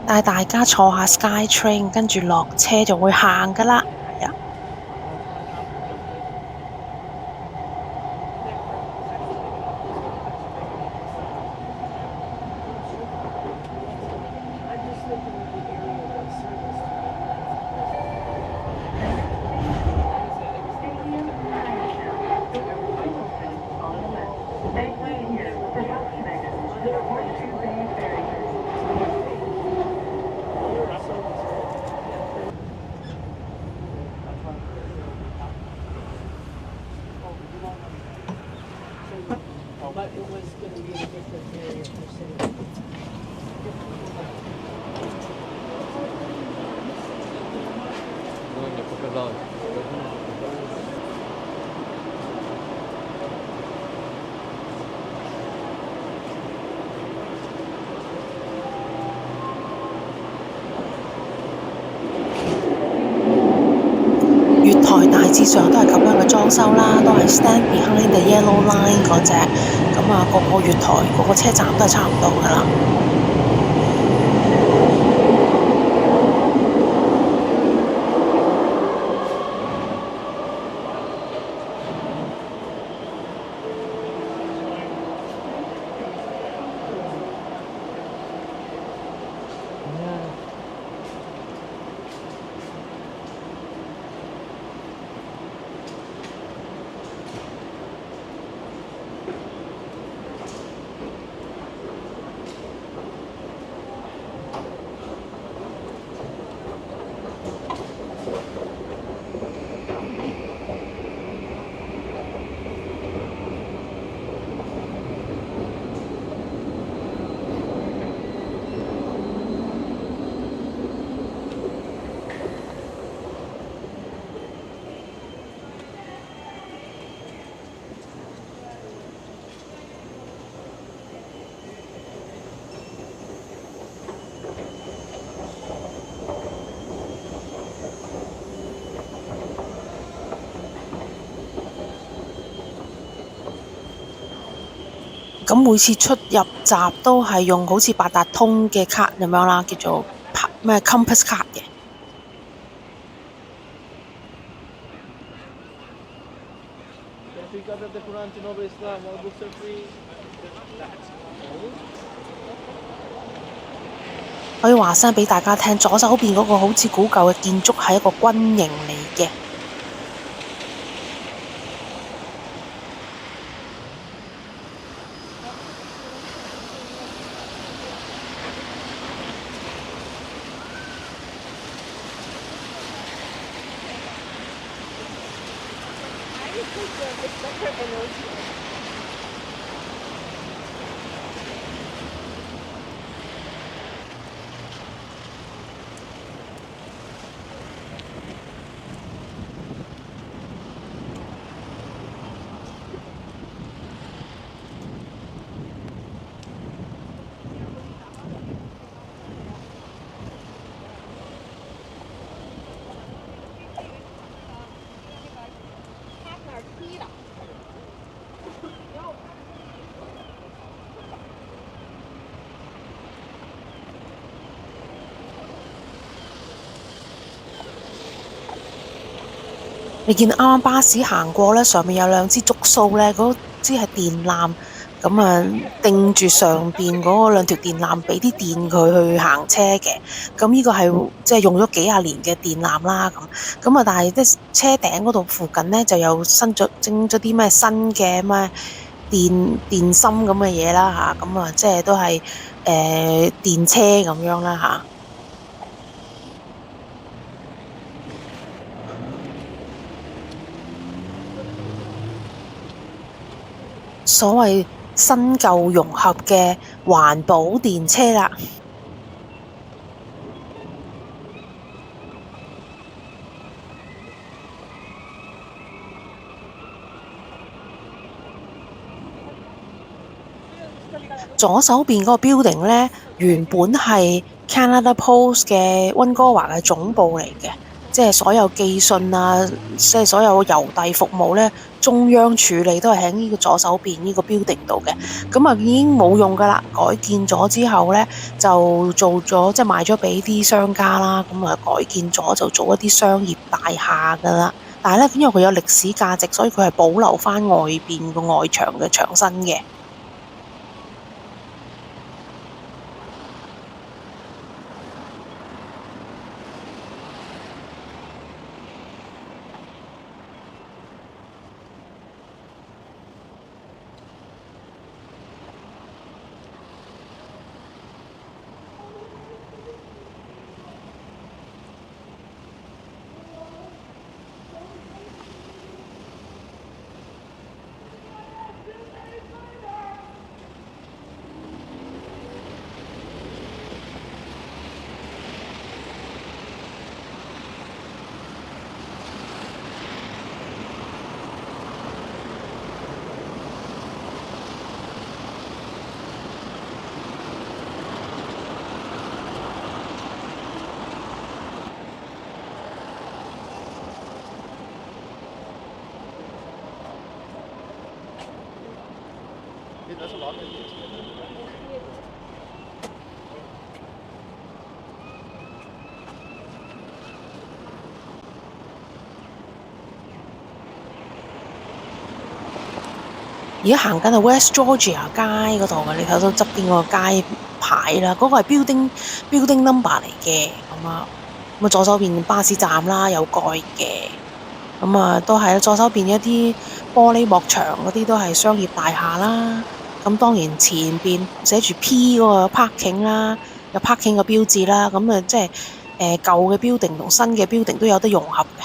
帶大家坐下 SkyTrain，跟住落車就會行㗎喇。係啊。月台大致上都係咁樣嘅裝修啦，都係 stand behind the yellow line 嗰隻，咁啊個月台個車站都係差唔多㗎啦。咁每次出入閘都係用好似八達通嘅卡咁樣啦，叫做咩 Compass 卡嘅。可以話聲俾大家聽，左手邊嗰個好似古舊嘅建築係一個軍營嚟嘅。你見啱啱巴士行過呢，上面有兩支竹掃呢，嗰支係電纜，咁啊定住上邊嗰兩條電纜，俾啲電佢去行車嘅。咁呢個係即係用咗幾廿年嘅電纜啦。咁啊，但係即係車頂嗰度附近呢，就有整咗啲咩新嘅咩電芯咁嘅嘢啦嚇。咁啊，即係都係電車咁樣啦嚇。所謂新舊融合嘅環保電車啦。左手邊嗰個 building 呢，原本係 Canada Post 嘅溫哥華嘅總部嚟嘅。即係所有寄信啊，即係所有郵遞服務咧，中央處理都係喺呢個左手邊呢個 building 度嘅。咁啊已經冇用噶啦，改建咗之後咧就做咗即係賣咗俾啲商家啦。咁啊改建咗就做一啲商業大廈噶啦。但係咧，因為佢有歷史價值，所以佢係保留翻外邊個外牆嘅牆身嘅。而家行緊係 West Georgia 街嗰度嘅，你睇到側邊個街牌啦，嗰、個係 building number 嚟嘅。咁啊左手邊巴士站啦，有蓋嘅。咁啊都係左手邊一啲玻璃幕牆嗰啲都係商業大廈啦。咁當然前邊寫住 P 嗰個 parking 啦，有 parking 嘅標誌啦。咁啊即係舊嘅 building 同新嘅 building 都有得融合嘅。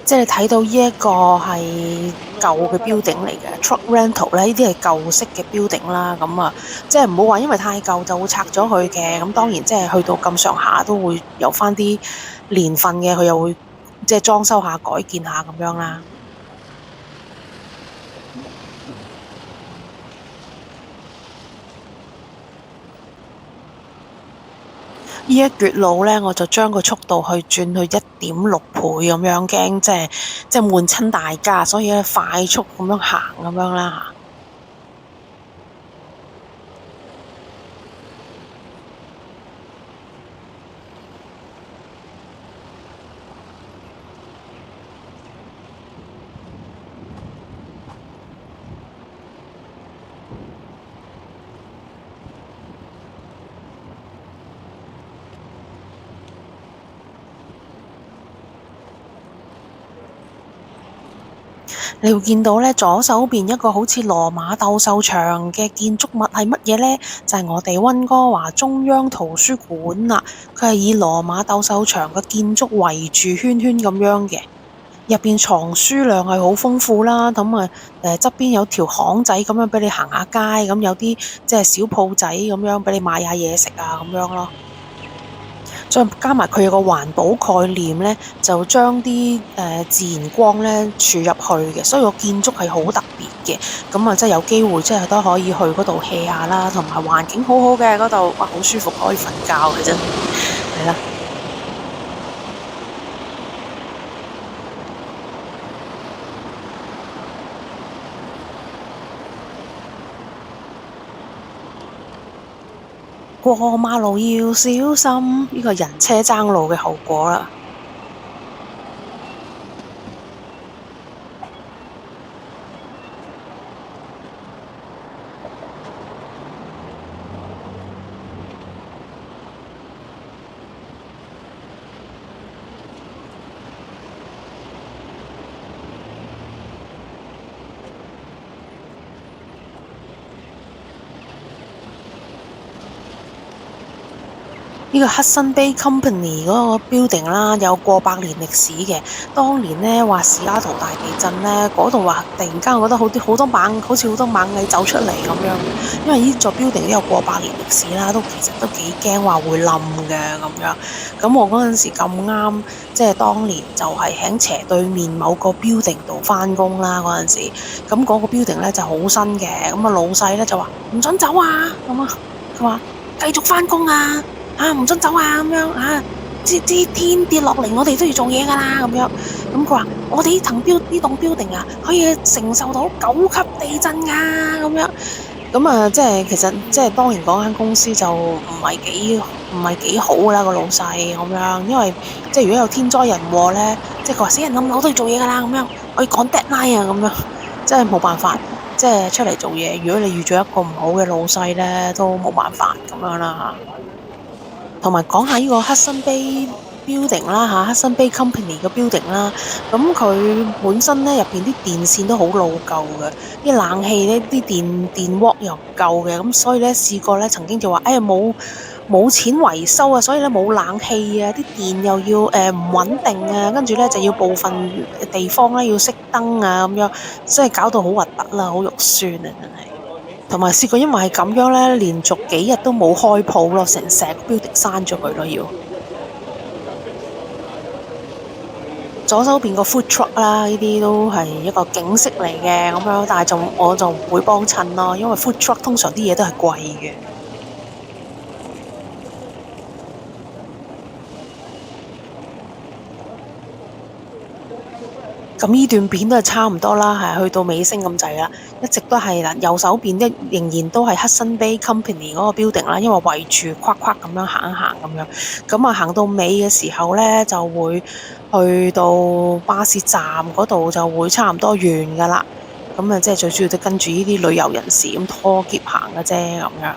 即係你睇到呢一個係舊嘅 building 嚟嘅 truck rental 咧，呢啲係舊式嘅 building 啦。咁啊，即係唔好話因為太舊就會拆咗佢嘅。咁當然即係去到咁上下都會有翻啲年份嘅，佢又會即係裝修下、改建下咁樣啦。呢一橛路咧，我就將個速度去轉去1.6倍咁樣，驚即係悶親大家，所以咧快速咁樣行咁樣啦嚇。你會見到咧，左手邊一個好似羅馬鬥獸場嘅建築物係乜嘢呢？就係我哋溫哥華中央圖書館啦。佢係以羅馬鬥獸場嘅建築圍住圈圈咁樣嘅，入邊藏書量係好豐富啦。咁啊側邊有條巷仔咁樣俾你行下街，咁有啲即係小鋪仔咁樣俾你買下嘢食啊咁樣咯。再加埋佢有個環保概念咧，就將啲自然光咧注入去嘅，所以個建築係好特別嘅。咁啊，即係有機會即係都可以去嗰度 hea 下啦，同埋環境好好嘅嗰度，哇，好舒服，可以瞓覺嘅真係啦。過馬路要小心，呢個人車爭路嘅後果啦。呢個 Hudson Bay Company 嗰個 building 啦，有過百年歷史嘅。當年咧話西雅圖大地震咧，嗰度話突然間我覺得好似好多螞蟻走出嚟咁樣。因為呢座 building 都有過百年歷史啦，其實都幾驚話會冧嘅咁樣。咁我嗰陣時咁啱，即係當年就係喺斜對面某個 building 度返工啦嗰陣時。咁嗰個 building 咧就好新嘅，咁啊老細咧就話唔准走啊咁啊，佢話繼續返工啊！唔准走啊！咁樣啊，啲天跌落嚟，我哋都要做嘢噶啦，咁樣。咁佢話我哋呢棟 building 啊，可以承受到9級地震噶，咁樣。咁啊，即係其實即係當然嗰間公司就唔係幾好啦個老細咁樣，因為即係如果有天災人禍咧，即係佢話死人冧樓都要做嘢噶啦，咁樣我要趕 deadline 啊，咁樣，即係冇辦法，即係出嚟做嘢。如果你遇咗一個唔好嘅老細咧，都冇辦法咁樣啦。同埋講下呢個 Hudson Bay Building 啦嚇，Hudson Bay Company 嘅 building 啦，咁佢本身咧入邊啲電線都好老舊嘅，啲冷氣咧啲電鍋又唔夠嘅，咁所以咧試過咧曾經就話，哎呀冇錢維修啊，所以咧冇冷氣啊，啲電又要唔穩定啊，跟住咧就要部分地方咧要熄燈啊咁樣，真係搞到好核突啦，好肉酸啊真係。同埋試過，因為係咁樣咧，連續幾日都冇開鋪咯，成個 building 閂咗佢咯要。左手邊個 food truck 啦，呢啲都係一個景色嚟嘅咁樣，但係我就唔會幫襯咯，因為 food truck 通常啲嘢都係貴嘅。咁呢段片都係差唔多啦，係去到尾聲咁滯啦，一直都係啦，右手邊仍然都係 Hudson Bay Company 嗰個 building 啦，因為圍住框框咁樣行一行咁樣，咁啊行到尾嘅時候呢，就會去到巴士站嗰度就會差唔多完噶啦，咁啊即係最主要都跟住呢啲旅遊人士咁拖喼行嘅啫咁樣。